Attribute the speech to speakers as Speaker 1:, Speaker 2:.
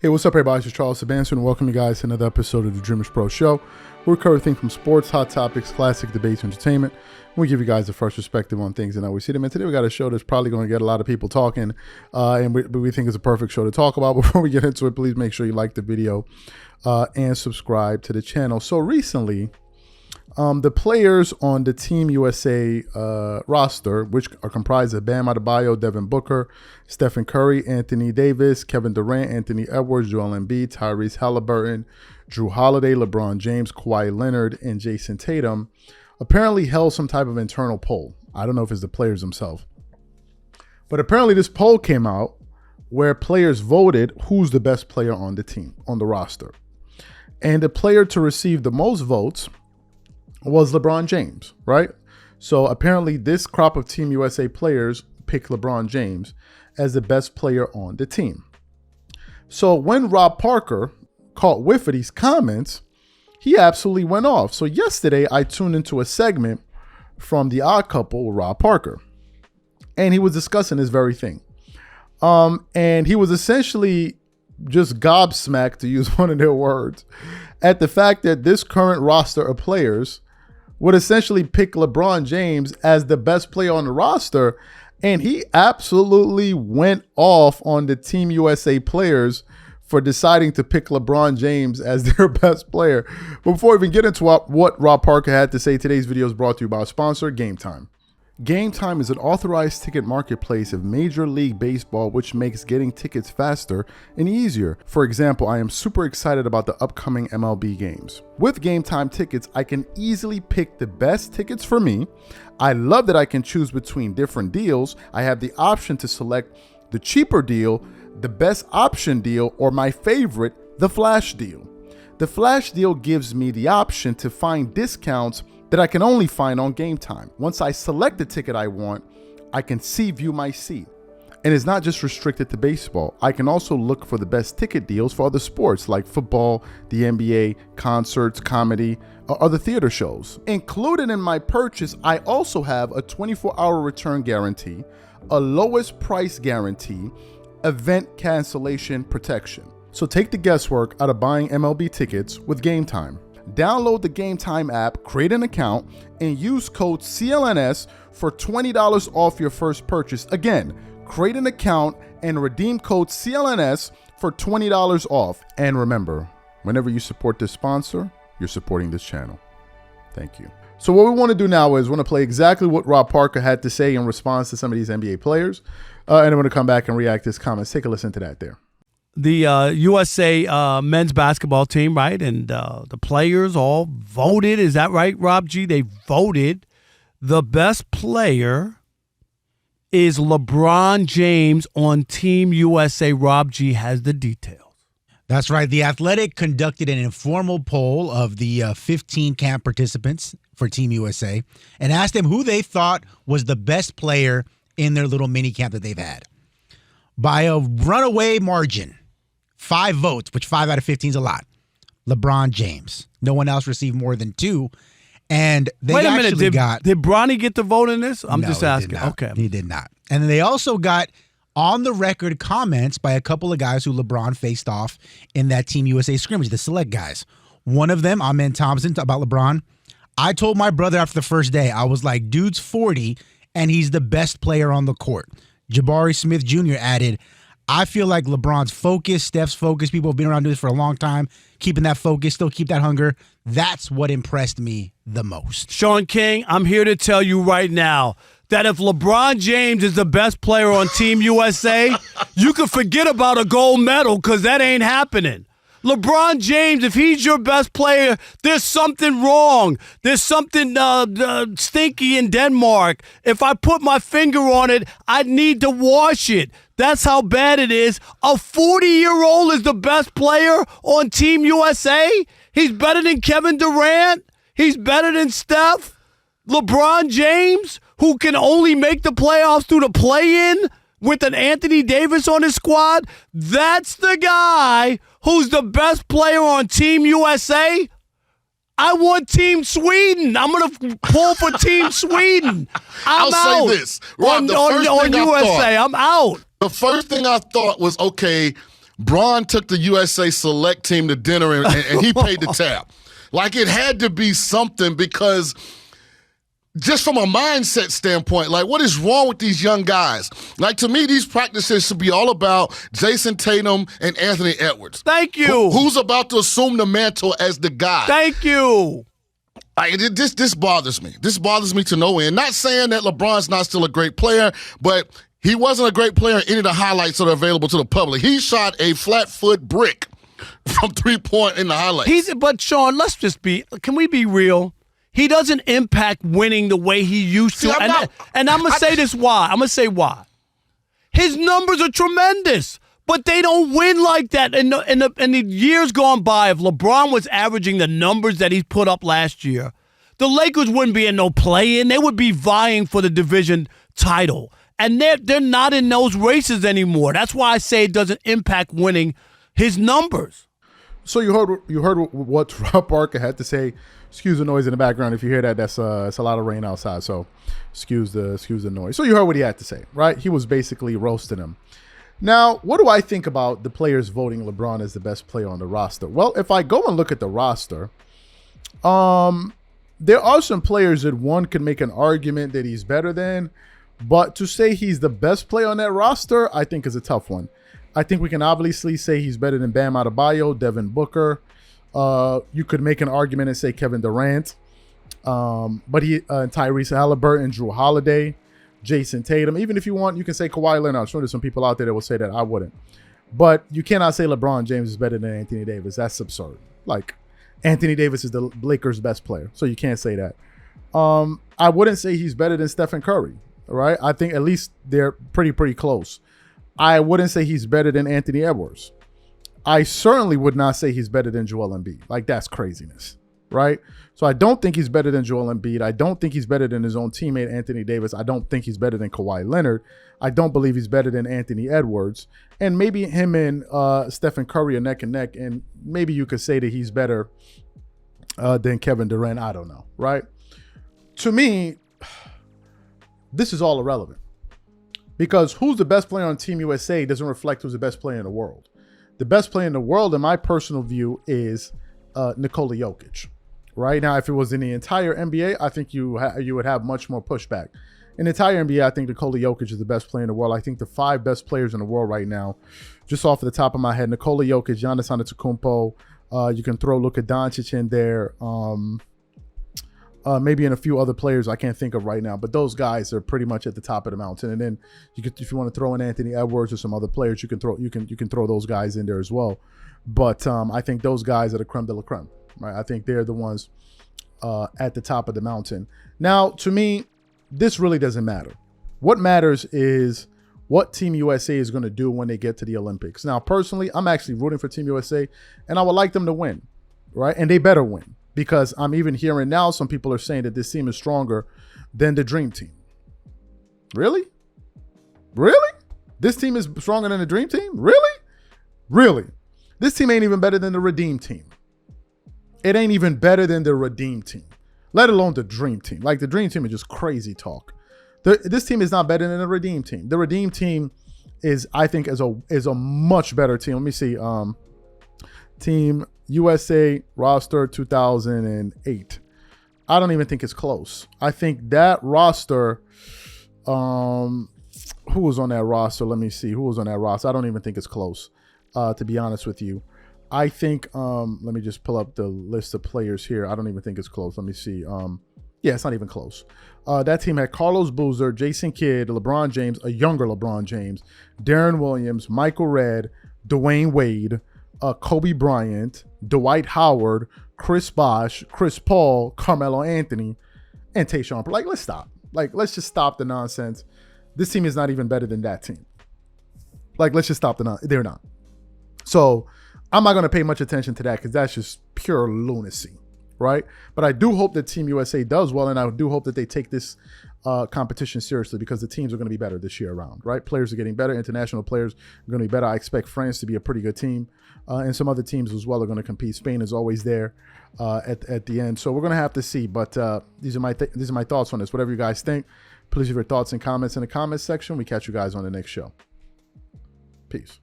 Speaker 1: Hey, what's up, everybody? It's Charles Sebastian, and welcome you guys to another episode of the DREAMERSPRO show. We cover everything from sports, hot topics, classic debates, entertainment. We give you guys the first perspective on things and how we see them. And today we got a show that's probably going to get a lot of people talking, and we think it's a perfect show to talk about. Before we get into it, please make sure you like the video and subscribe to the channel. So recently, the players on the Team USA roster, which are comprised of Bam Adebayo, Devin Booker, Stephen Curry, Anthony Davis, Kevin Durant, Anthony Edwards, Joel Embiid, Tyrese Halliburton, Drew Holiday, LeBron James, Kawhi Leonard, and Jason Tatum, apparently held some type of internal poll. I don't know if it's the players themselves, but apparently this poll came out where players voted who's the best player on the team, on the roster. And the player to receive the most votes was LeBron James, right? So apparently this crop of Team USA players picked LeBron James as the best player on the team. So when Rob Parker caught whiff of these comments, he absolutely went off. So yesterday I tuned into a segment from The Odd Couple with Rob Parker, and he was discussing this very thing. And he was essentially just gobsmacked, to use one of their words, at the fact that this current roster of players would essentially pick LeBron James as the best player on the roster. And he absolutely went off on the Team USA players for deciding to pick LeBron James as their best player. But before we even get into what Rob Parker had to say, today's video is brought to you by our sponsor, Game Time. Game Time is an authorized ticket marketplace of Major League Baseball, which makes getting tickets faster and easier. For example, I am super excited about the upcoming MLB games. With Game Time tickets, I can easily pick the best tickets for me. I love that I can choose between different deals. I have the option to select the cheaper deal, the best option deal, or my favorite, the flash deal. The flash deal gives me the option to find discounts that I can only find on Game Time. Once I select the ticket I want, I can view my seat. And it's not just restricted to baseball. I can also look for the best ticket deals for other sports like football, the NBA, concerts, comedy, or other theater shows. Included in my purchase, I also have a 24-hour return guarantee, a lowest price guarantee, event cancellation protection. So take the guesswork out of buying MLB tickets with Game Time. Download the Game Time app, create an account, and use code CLNS for $20 off your first purchase. Again, create an account and redeem code CLNS for $20 off. And remember, whenever you support this sponsor, you're supporting this channel. Thank you. So what we want to do now is we want to play exactly what Rob Parker had to say in response to some of these NBA players. And I'm going to come back and react to his comments. Take a listen to that there.
Speaker 2: The USA men's basketball team, right? And the players all voted. Is that right, Rob G? They voted. The best player is LeBron James on Team USA. Rob G has the details.
Speaker 3: That's right. The Athletic conducted an informal poll of the 15 camp participants for Team USA and asked them who they thought was the best player in their little mini camp that they've had. By a runaway margin, 5 votes, which 5 out of 15 is a lot. LeBron James. No one else received more than 2. And they
Speaker 2: Wait a minute,
Speaker 3: actually
Speaker 2: did Bronny get to vote in this? I'm just asking. Okay.
Speaker 3: He did not. And then they also got on the record comments by a couple of guys who LeBron faced off in that Team USA scrimmage, the select guys. One of them, Amen Thompson, about LeBron. I told my brother after the first day, I was like, dude's 40 and he's the best player on the court. Jabari Smith Jr. added, I feel like LeBron's focus, Steph's focus, people have been around doing this for a long time, keeping that focus, still keep that hunger. That's what impressed me the most.
Speaker 2: Sean King, I'm here to tell you right now that if LeBron James is the best player on Team USA, you can forget about a gold medal because that ain't happening. LeBron James, if he's your best player, there's something wrong. There's something stinky in Denmark. If I put my finger on it, I'd need to wash it. That's how bad it is. A 40-year-old is the best player on Team USA? He's better than Kevin Durant? He's better than Steph? LeBron James, who can only make the playoffs through the play-in with an Anthony Davis on his squad? That's the guy who's the best player on Team USA? I want Team Sweden. I'm going to pull for Team Sweden. I'm
Speaker 4: I'll
Speaker 2: out.
Speaker 4: say this. Rob,
Speaker 2: on USA. I'm out.
Speaker 4: The first thing I thought was, okay, Bron took the USA select team to dinner and he paid the tab. Like, it had to be something, because just from a mindset standpoint, like, what is wrong with these young guys? Like, to me, these practices should be all about Jason Tatum and Anthony Edwards.
Speaker 2: Thank you.
Speaker 4: Who's about to assume the mantle as the guy?
Speaker 2: Thank you.
Speaker 4: This bothers me. This bothers me to no end. Not saying that LeBron's not still a great player, but he wasn't a great player in any of the highlights that are available to the public. He shot a flat-foot brick from three-point in the highlights.
Speaker 2: But, Sean, can we be real? He doesn't impact winning the way he used to. And I'm going to say this why. I'm going to say why. His numbers are tremendous, but they don't win like that. In the years gone by, if LeBron was averaging the numbers that he's put up last year, the Lakers wouldn't be in no play-in. They would be vying for the division title. And they're not in those races anymore. That's why I say it doesn't impact winning his numbers.
Speaker 1: So you heard what Rob Parker had to say. Excuse the noise in the background. If you hear that, it's a lot of rain outside. So excuse the noise. So you heard what he had to say, right? He was basically roasting him. Now, what do I think about the players voting LeBron as the best player on the roster? Well, if I go and look at the roster, there are some players that one could make an argument that he's better than, but to say he's the best player on that roster, I think is a tough one. I think we can obviously say he's better than Bam Adebayo, Devin Booker. You could make an argument and say Kevin Durant, but Tyrese Halliburton, Drew Holiday, Jason Tatum. Even if you want, you can say Kawhi Leonard. I'm sure there's some people out there that will say that. I wouldn't. But you cannot say LeBron James is better than Anthony Davis. That's absurd. Like, Anthony Davis is the Lakers' best player, so you can't say that. I wouldn't say he's better than Stephen Curry, right? I think at least they're pretty close. I wouldn't say he's better than Anthony Edwards. I certainly would not say he's better than Joel Embiid. Like, that's craziness, right? So I don't think he's better than Joel Embiid. I don't think he's better than his own teammate, Anthony Davis. I don't think he's better than Kawhi Leonard. I don't believe he's better than Anthony Edwards. And maybe him and Stephen Curry are neck and neck, and maybe you could say that he's better than Kevin Durant. I don't know, right? To me, this is all irrelevant, because who's the best player on Team USA doesn't reflect who's the best player in the world. The best player in the world, in my personal view, is Nikola Jokic. Right now, if it was in the entire NBA, I think you would have much more pushback. In the entire NBA, I think Nikola Jokic is the best player in the world. I think the 5 best players in the world right now, just off the top of my head, Nikola Jokic, Giannis Antetokounmpo. You can throw Luka Doncic in there. Maybe in a few other players I can't think of right now, but those guys are pretty much at the top of the mountain. And then if you want to throw in Anthony Edwards or some other players, you can throw those guys in there as well. But I think those guys are the creme de la creme, right? I think they're the ones at the top of the mountain. Now, to me, this really doesn't matter. What matters is what Team USA is going to do when they get to the Olympics. Now, personally, I'm actually rooting for Team USA, and I would like them to win, right? And they better win. Because I'm even hearing now some people are saying that this team is stronger than the Dream Team. Really? Really? This team is stronger than the Dream Team? Really? Really? This team ain't even better than the Redeem Team. It ain't even better than the Redeem Team, let alone the Dream Team. Like, the Dream Team is just crazy talk. This team is not better than the Redeem Team. The Redeem Team is, I think, is a much better team. Let me see. Team USA roster 2008. I don't even think it's close. I think that roster, who was on that roster? Let me see. Who was on that roster? I don't even think it's close, to be honest with you. I think, let me just pull up the list of players here. I don't even think it's close. Let me see. Yeah, it's not even close. That team had Carlos Boozer, Jason Kidd, LeBron James, a younger LeBron James, Darren Williams, Michael Redd, Dwayne Wade, Kobe Bryant, Dwight Howard, Chris Bosh, Chris Paul, Carmelo Anthony, and Tayshaun. Like, let's stop. Like, let's just stop the nonsense. This team is not even better than that team. Like, let's just stop the nonsense. They're not. So I'm not going to pay much attention to that, because that's just pure lunacy, right? But I do hope that Team USA does well, and I do hope that they take this competition seriously, because the teams are going to be better this year around, right? Players are getting better. International players are going to be better. I expect France to be a pretty good team, and some other teams as well are going to compete. Spain is always there at the end, so we're going to have to see. But these are my thoughts on this. Whatever you guys think, please leave your thoughts and comments in the comments section. We catch you guys on the next show. Peace.